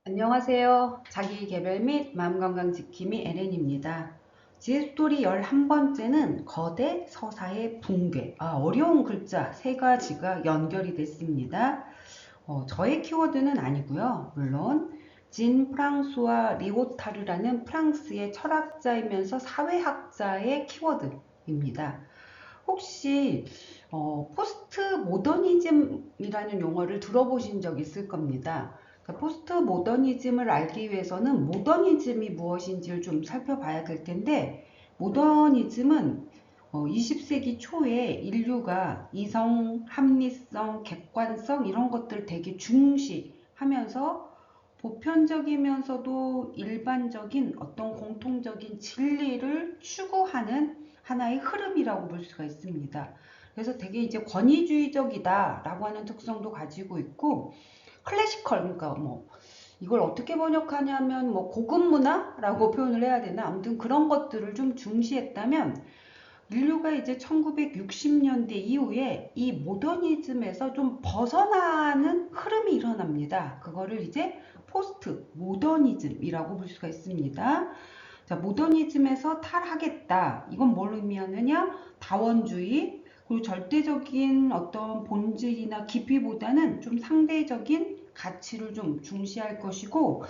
안녕하세요. 자기계발 및 마음건강 지킴이 LN입니다. 지혜스토리 11번째는 거대 서사의 붕괴. 어려운 글자 세 가지가 연결이 됐습니다. 저의 키워드는 아니고요. 물론 진 프랑수와 리오타르라는 프랑스의 철학자이면서 사회학자의 키워드입니다. 혹시 포스트 모더니즘이라는 용어를 들어보신 적 있을 겁니다. 그러니까 포스트 모더니즘을 알기 위해서는 모더니즘이 무엇인지를 좀 살펴봐야 될 텐데, 모더니즘은 20세기 초에 인류가 이성, 합리성, 객관성 이런 것들 되게 중시하면서 보편적이면서도 일반적인 어떤 공통적인 진리를 추구하는 하나의 흐름이라고 볼 수가 있습니다. 그래서 되게 이제 권위주의적이다라고 하는 특성도 가지고 있고, 클래시컬, 그러니까 뭐 이걸 어떻게 번역하냐면 뭐 고급 문화라고 표현을 해야 되나, 아무튼 그런 것들을 좀 중시했다면, 인류가 이제 1960년대 이후에 이 모더니즘에서 좀 벗어나는 흐름이 일어납니다. 그거를 이제 포스트 모더니즘이라고 볼 수가 있습니다. 자, 모더니즘에서 탈하겠다. 이건 뭘 의미하느냐? 다원주의, 그리고 절대적인 어떤 본질이나 깊이보다는 좀 상대적인 가치를 좀 중시할 것이고,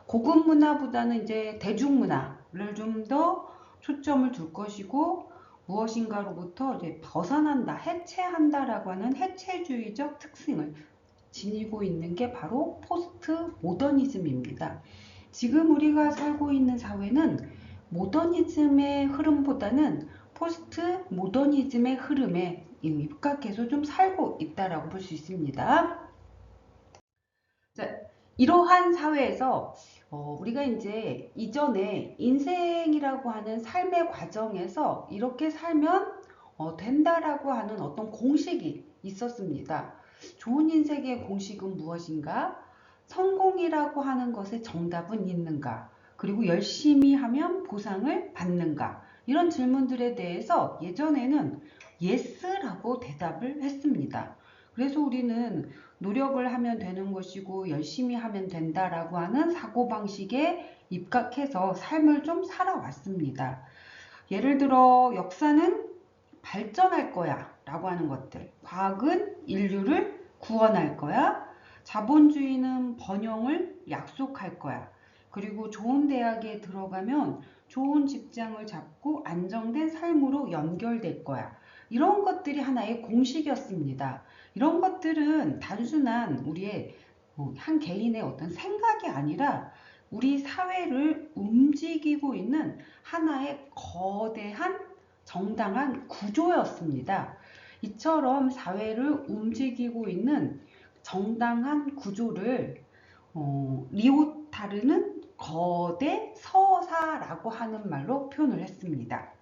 고급 문화보다는 이제 대중문화를 좀 더 초점을 둘 것이고, 무엇인가로부터 이제 벗어난다, 해체한다라고 하는 해체주의적 특징을 지니고 있는 게 바로 포스트 모더니즘입니다. 지금 우리가 살고 있는 사회는 모더니즘의 흐름보다는 포스트 모더니즘의 흐름에 입각해서 좀 살고 있다라고 볼 수 있습니다. 자, 이러한 사회에서 우리가 이제 이전에 인생이라고 하는 삶의 과정에서 이렇게 살면 된다라고 하는 어떤 공식이 있었습니다. 좋은 인생의 공식은 무엇인가? 성공이라고 하는 것의 정답은 있는가? 그리고 열심히 하면 보상을 받는가? 이런 질문들에 대해서 예전에는 예스라고 대답을 했습니다. 그래서 우리는 노력을 하면 되는 것이고 열심히 하면 된다라고 하는 사고방식에 입각해서 삶을 좀 살아왔습니다. 예를 들어 역사는 발전할 거야 라고 하는 것들, 과학은 인류를 구원할 거야, 자본주의는 번영을 약속할 거야, 그리고 좋은 대학에 들어가면 좋은 직장을 잡고 안정된 삶으로 연결될 거야. 이런 것들이 하나의 공식이었습니다. 이런 것들은 단순한 우리의 한 개인의 어떤 생각이 아니라 우리 사회를 움직이고 있는 하나의 거대한 정당한 구조였습니다. 이처럼 사회를 움직이고 있는 정당한 구조를 리오타르는 거대 서사라고 하는 말로 표현을 했습니다.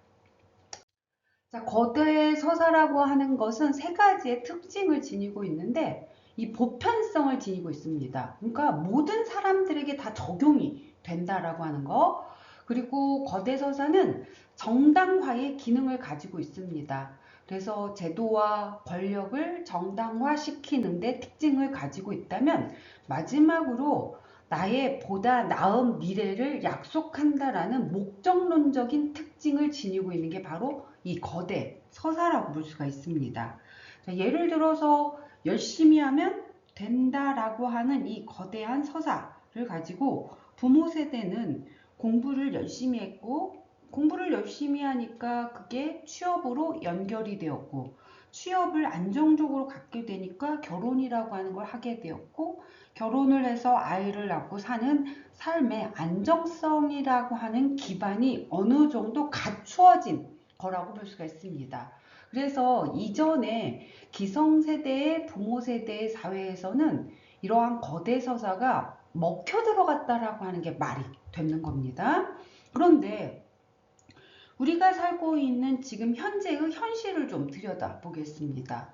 자, 거대 서사라고 하는 것은 세 가지의 특징을 지니고 있는데 이 보편성을 지니고 있습니다. 그러니까 모든 사람들에게 다 적용이 된다라고 하는 거. 그리고 거대 서사는 정당화의 기능을 가지고 있습니다. 그래서 제도와 권력을 정당화시키는데 특징을 가지고 있다면, 마지막으로 나의 보다 나은 미래를 약속한다라는 목적론적인 특징을 지니고 있는 게 바로 이 거대 서사라고 볼 수가 있습니다. 자, 예를 들어서 열심히 하면 된다라고 하는 이 거대한 서사를 가지고 부모 세대는 공부를 열심히 했고, 공부를 열심히 하니까 그게 취업으로 연결이 되었고, 취업을 안정적으로 갖게 되니까 결혼이라고 하는 걸 하게 되었고, 결혼을 해서 아이를 낳고 사는 삶의 안정성이라고 하는 기반이 어느 정도 갖추어진 거라고 볼 수가 있습니다. 그래서 이전에 기성세대의 부모 세대의 사회에서는 이러한 거대 서사가 먹혀 들어갔다라고 하는 게 말이 되는 겁니다. 그런데 우리가 살고 있는 지금 현재의 현실을 좀 들여다보겠습니다.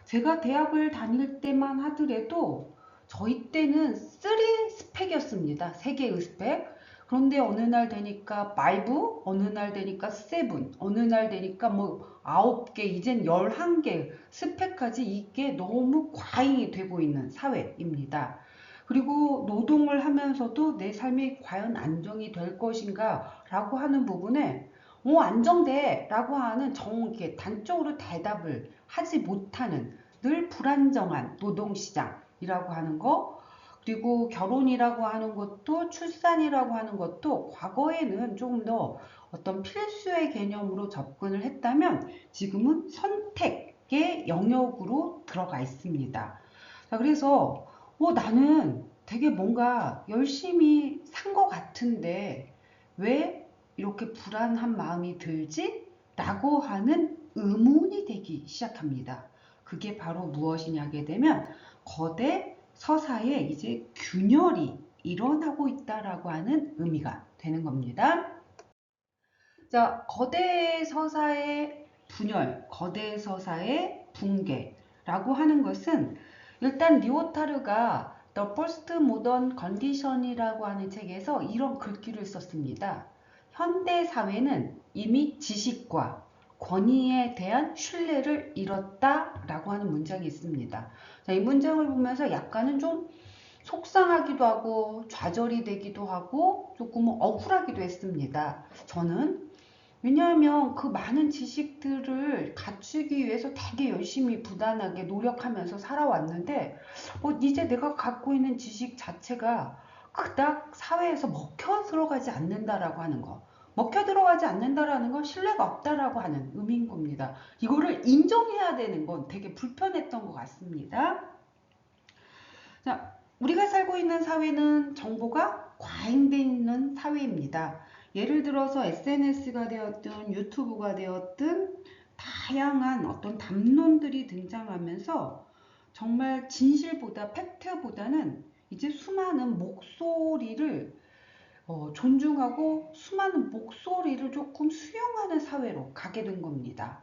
제가 대학을 다닐 때만 하더라도 저희 때는 3 스펙이었습니다. 3개의 스펙. 그런데 어느 날 되니까 5, 어느 날 되니까 7, 어느 날 되니까 뭐 9개, 이젠 11개 스펙까지 이게 너무 과잉이 되고 있는 사회입니다. 그리고 노동을 하면서도 내 삶이 과연 안정이 될 것인가 라고 하는 부분에 안정돼 라고 하는 이렇게 단적으로 대답을 하지 못하는 늘 불안정한 노동시장이라고 하는 거, 그리고 결혼이라고 하는 것도 출산이라고 하는 것도 과거에는 조금 더 어떤 필수의 개념으로 접근을 했다면 지금은 선택의 영역으로 들어가 있습니다. 자, 그래서 나는 되게 뭔가 열심히 산 것 같은데 왜 이렇게 불안한 마음이 들지? 라고 하는 의문이 되기 시작합니다. 그게 바로 무엇이냐게 되면 거대 서사에 이제 균열이 일어나고 있다라고 하는 의미가 되는 겁니다. 자, 거대 서사의 분열, 거대 서사의 붕괴라고 하는 것은 일단 리오타르가 The Postmodern Condition이라고 하는 책에서 이런 글귀를 썼습니다. 현대 사회는 이미 지식과 권위에 대한 신뢰를 잃었다라고 하는 문장이 있습니다. 자, 이 문장을 보면서 약간은 좀 속상하기도 하고 좌절이 되기도 하고 조금 억울하기도 했습니다. 저는 왜냐하면 그 많은 지식들을 갖추기 위해서 되게 열심히 부단하게 노력하면서 살아왔는데 이제 내가 갖고 있는 지식 자체가 그닥 사회에서 먹혀 들어가지 않는다라고 하는 거. 먹혀 들어가지 않는다라는 건 신뢰가 없다라고 하는 의미인 겁니다. 이거를 인정해야 되는 건 되게 불편했던 것 같습니다. 자, 우리가 살고 있는 사회는 정보가 과잉되어 있는 사회입니다. 예를 들어서 SNS가 되었든 유튜브가 되었든 다양한 어떤 담론들이 등장하면서 정말 진실보다 팩트보다는 이제 수많은 목소리를 존중하고 수많은 목소리를 조금 수용하는 사회로 가게 된 겁니다.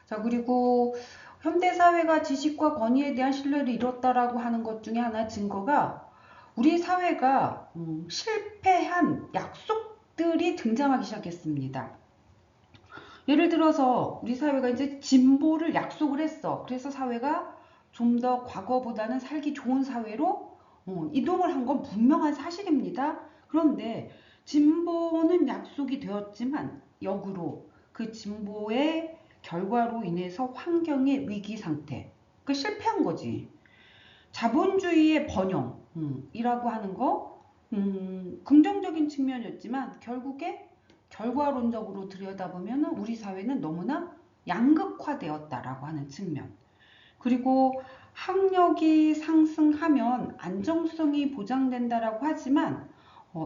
자, 그리고 현대사회가 지식과 권위에 대한 신뢰를 잃었다라고 하는 것 중에 하나 증거가 우리 사회가 실패한 약속들이 등장하기 시작했습니다. 예를 들어서 우리 사회가 이제 진보를 약속을 했어. 그래서 사회가 좀 더 과거보다는 살기 좋은 사회로 이동을 한 건 분명한 사실입니다. 그런데 진보는 약속이 되었지만 역으로 그 진보의 결과로 인해서 환경의 위기 상태, 그 실패한 거지. 자본주의의 번영이라고 하는 거, 긍정적인 측면이었지만 결국에 결과론적으로 들여다보면 우리 사회는 너무나 양극화되었다라고 하는 측면. 그리고 학력이 상승하면 안정성이 보장된다라고 하지만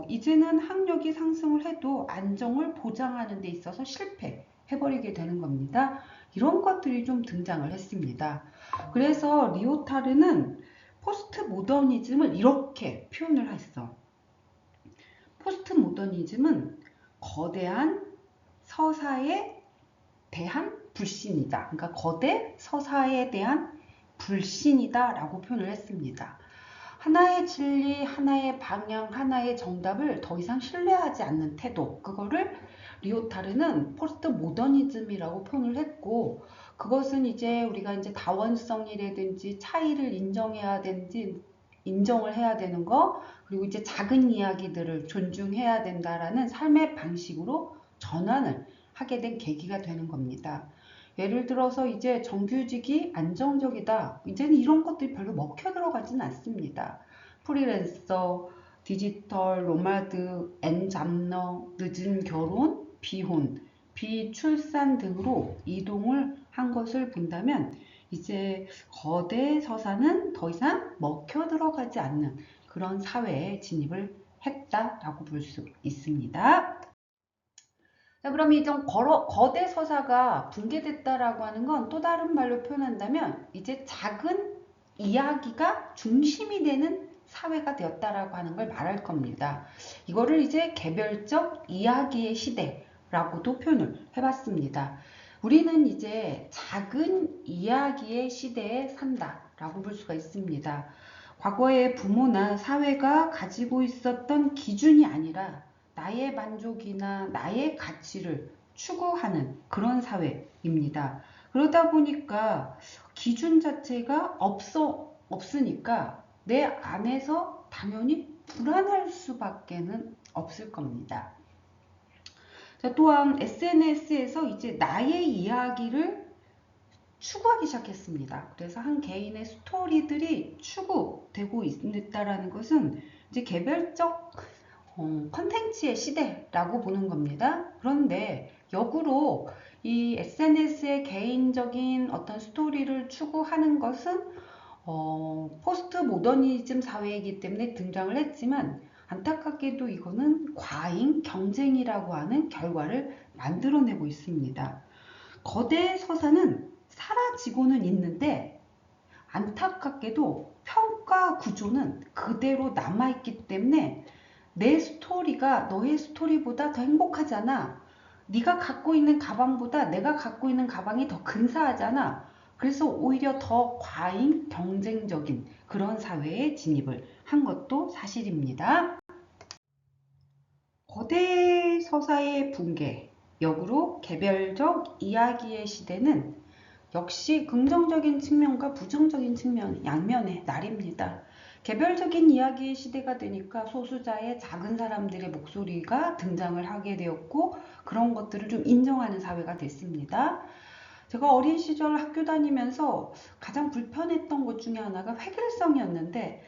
이제는 학력이 상승을 해도 안정을 보장하는 데 있어서 실패해버리게 되는 겁니다. 이런 것들이 좀 등장을 했습니다. 그래서 리오타르는 포스트 모더니즘을 이렇게 표현을 했어. 포스트 모더니즘은 거대한 서사에 대한 불신이다. 그러니까 거대 서사에 대한 불신이다 라고 표현을 했습니다. 하나의 진리, 하나의 방향, 하나의 정답을 더 이상 신뢰하지 않는 태도, 그거를 리오타르는 포스트 모더니즘이라고 표현을 했고, 그것은 이제 우리가 이제 다원성이라든지 차이를 인정을 해야 되는 거, 그리고 이제 작은 이야기들을 존중해야 된다라는 삶의 방식으로 전환을 하게 된 계기가 되는 겁니다. 예를 들어서 이제 정규직이 안정적이다. 이제는 이런 것들이 별로 먹혀 들어가지는 않습니다. 프리랜서, 디지털, 노마드, 엔잡러, 늦은 결혼, 비혼, 비출산 등으로 이동을 한 것을 본다면 이제 거대 서사는 더 이상 먹혀 들어가지 않는 그런 사회에 진입을 했다라고 볼 수 있습니다. 자, 그럼 이 좀 거대 서사가 붕괴됐다라고 하는 건 또 다른 말로 표현한다면 이제 작은 이야기가 중심이 되는 사회가 되었다라고 하는 걸 말할 겁니다. 이거를 이제 개별적 이야기의 시대라고도 표현을 해봤습니다. 우리는 이제 작은 이야기의 시대에 산다라고 볼 수가 있습니다. 과거의 부모나 사회가 가지고 있었던 기준이 아니라 나의 만족이나 나의 가치를 추구하는 그런 사회입니다. 그러다 보니까 기준 자체가 없으니까 내 안에서 당연히 불안할 수밖에는 없을 겁니다. 자, 또한 SNS에서 이제 나의 이야기를 추구하기 시작했습니다. 그래서 한 개인의 스토리들이 추구되고 있다라는 것은 이제 개별적 컨텐츠의 시대라고 보는 겁니다. 그런데 역으로 이 SNS의 개인적인 어떤 스토리를 추구하는 것은 포스트 모더니즘 사회이기 때문에 등장을 했지만 안타깝게도 이거는 과잉 경쟁이라고 하는 결과를 만들어내고 있습니다. 거대 서사는 사라지고는 있는데 안타깝게도 평가 구조는 그대로 남아있기 때문에 내 스토리가 너의 스토리보다 더 행복하잖아. 네가 갖고 있는 가방보다 내가 갖고 있는 가방이 더 근사하잖아. 그래서 오히려 더 과잉 경쟁적인 그런 사회에 진입을 한 것도 사실입니다. 거대 서사의 붕괴, 역으로 개별적 이야기의 시대는 역시 긍정적인 측면과 부정적인 측면, 양면의 날입니다. 개별적인 이야기의 시대가 되니까 소수자의 작은 사람들의 목소리가 등장을 하게 되었고 그런 것들을 좀 인정하는 사회가 됐습니다. 제가 어린 시절 학교 다니면서 가장 불편했던 것 중에 하나가 획일성이었는데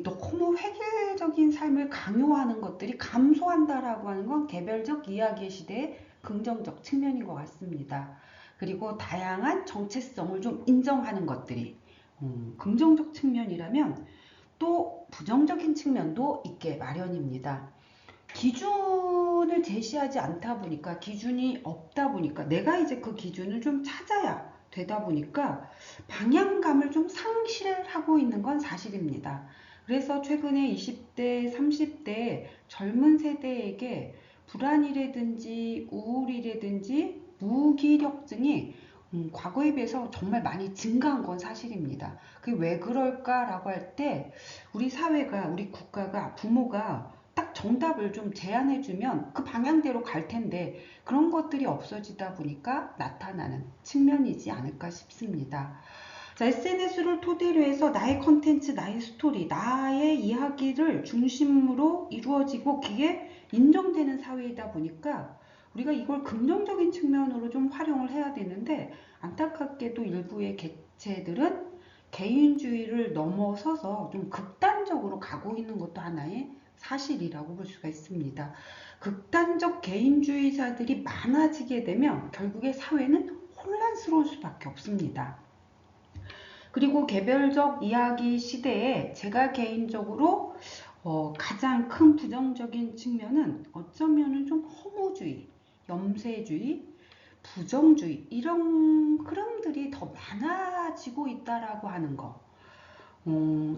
너무 획일적인 삶을 강요하는 것들이 감소한다라고 하는 건 개별적 이야기의 시대의 긍정적 측면인 것 같습니다. 그리고 다양한 정체성을 좀 인정하는 것들이 긍정적 측면이라면 또 부정적인 측면도 있게 마련입니다. 기준을 제시하지 않다 보니까 기준이 없다 보니까 내가 이제 그 기준을 좀 찾아야 되다 보니까 방향감을 좀 상실하고 있는 건 사실입니다. 그래서 최근에 20대, 30대 젊은 세대에게 불안이라든지 우울이라든지 무기력증이 과거에 비해서 정말 많이 증가한 건 사실입니다. 그게 왜 그럴까라고 할 때 우리 사회가, 우리 국가가, 부모가 딱 정답을 좀 제안해주면 그 방향대로 갈 텐데 그런 것들이 없어지다 보니까 나타나는 측면이지 않을까 싶습니다. 자, SNS를 토대로 해서 나의 컨텐츠, 나의 스토리, 나의 이야기를 중심으로 이루어지고 그게 인정되는 사회이다 보니까 우리가 이걸 긍정적인 측면으로 좀 활용을 해야 되는데 안타깝게도 일부의 객체들은 개인주의를 넘어서서 좀 극단적으로 가고 있는 것도 하나의 사실이라고 볼 수가 있습니다. 극단적 개인주의자들이 많아지게 되면 결국에 사회는 혼란스러울 수밖에 없습니다. 그리고 개별적 이야기 시대에 제가 개인적으로 가장 큰 부정적인 측면은 어쩌면은 좀 허무주의, 염세주의, 부정주의 이런 흐름들이 더 많아지고 있다라고 하는 거.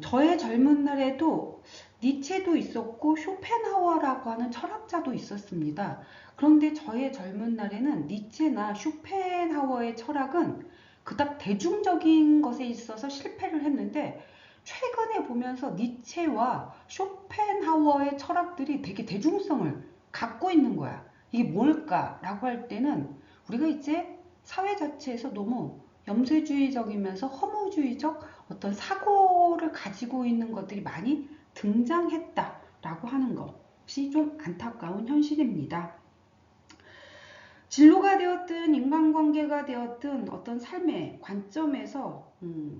저의 젊은 날에도 니체도 있었고 쇼펜하워라고 하는 철학자도 있었습니다. 그런데 저의 젊은 날에는 니체나 쇼펜하워의 철학은 그닥 대중적인 것에 있어서 실패를 했는데 최근에 보면서 니체와 쇼펜하워의 철학들이 되게 대중성을 갖고 있는 거야. 이게 뭘까라고 할 때는 우리가 이제 사회 자체에서 너무 염세주의적이면서 허무주의적 어떤 사고를 가지고 있는 것들이 많이 등장했다라고 하는 것이 좀 안타까운 현실입니다. 진로가 되었든 인간관계가 되었든 어떤 삶의 관점에서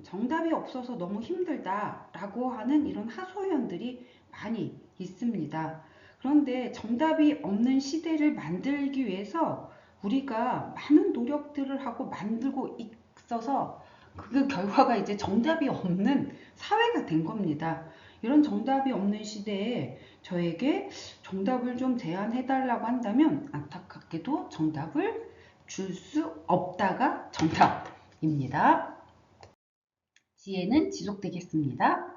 정답이 없어서 너무 힘들다라고 하는 이런 하소연들이 많이 있습니다. 그런데 정답이 없는 시대를 만들기 위해서 우리가 많은 노력들을 하고 만들고 있어서 그 결과가 이제 정답이 없는 사회가 된 겁니다. 이런 정답이 없는 시대에 저에게 정답을 좀 제안해 달라고 한다면 안타깝게도 정답을 줄 수 없다가 정답입니다. 지혜는 지속되겠습니다.